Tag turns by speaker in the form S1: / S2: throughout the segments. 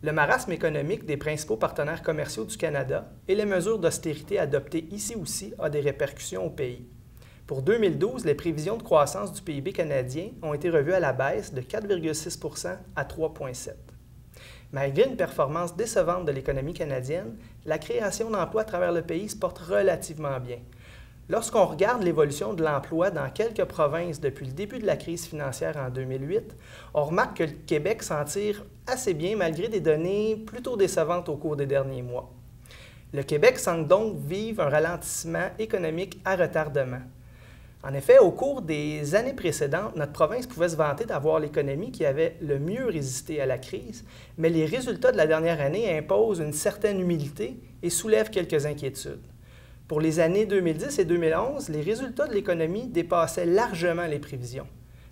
S1: Le marasme économique des principaux partenaires commerciaux du Canada et les mesures d'austérité adoptées ici aussi ont des répercussions au pays. Pour 2012, les prévisions de croissance du PIB canadien ont été revues à la baisse de 4,6 % à 3,7 %. Malgré une performance décevante de l'économie canadienne, la création d'emplois à travers le pays se porte relativement bien. Lorsqu'on regarde l'évolution de l'emploi dans quelques provinces depuis le début de la crise financière en 2008, on remarque que le Québec s'en tire assez bien malgré des données plutôt décevantes au cours des derniers mois. Le Québec semble donc vivre un ralentissement économique à retardement. En effet, au cours des années précédentes, notre province pouvait se vanter d'avoir l'économie qui avait le mieux résisté à la crise, mais les résultats de la dernière année imposent une certaine humilité et soulèvent quelques inquiétudes. Pour les années 2010 et 2011, les résultats de l'économie dépassaient largement les prévisions.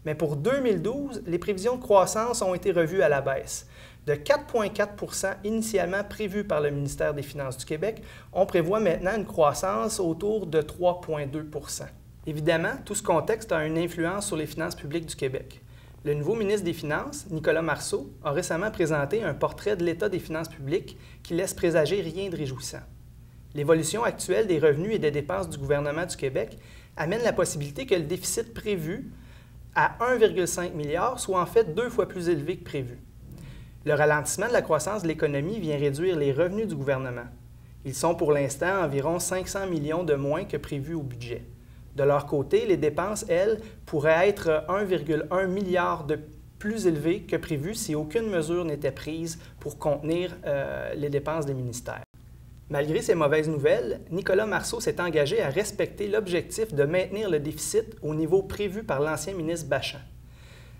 S1: Mais pour 2012, les prévisions de croissance ont été revues à la baisse. De 4,4 % initialement prévues par le ministère des Finances du Québec, on prévoit maintenant une croissance autour de 3,2 %. Évidemment, tout ce contexte a une influence sur les finances publiques du Québec. Le nouveau ministre des Finances, Nicolas Marceau, a récemment présenté un portrait de l'état des finances publiques qui laisse présager rien de réjouissant. L'évolution actuelle des revenus et des dépenses du gouvernement du Québec amène la possibilité que le déficit prévu à 1,5 milliard soit en fait 2 fois plus élevé que prévu. Le ralentissement de la croissance de l'économie vient réduire les revenus du gouvernement. Ils sont pour l'instant environ 500 millions de moins que prévu au budget. De leur côté, les dépenses, elles, pourraient être 1,1 milliard de plus élevées que prévu si aucune mesure n'était prise pour contenir les dépenses des ministères. Malgré ces mauvaises nouvelles, Nicolas Marceau s'est engagé à respecter l'objectif de maintenir le déficit au niveau prévu par l'ancien ministre Bachand.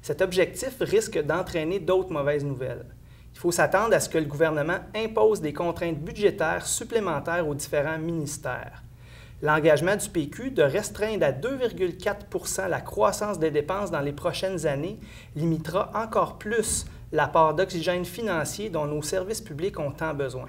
S1: Cet objectif risque d'entraîner d'autres mauvaises nouvelles. Il faut s'attendre à ce que le gouvernement impose des contraintes budgétaires supplémentaires aux différents ministères. L'engagement du PQ de restreindre à 2,4 % la croissance des dépenses dans les prochaines années limitera encore plus l'apport d'oxygène financier dont nos services publics ont tant besoin.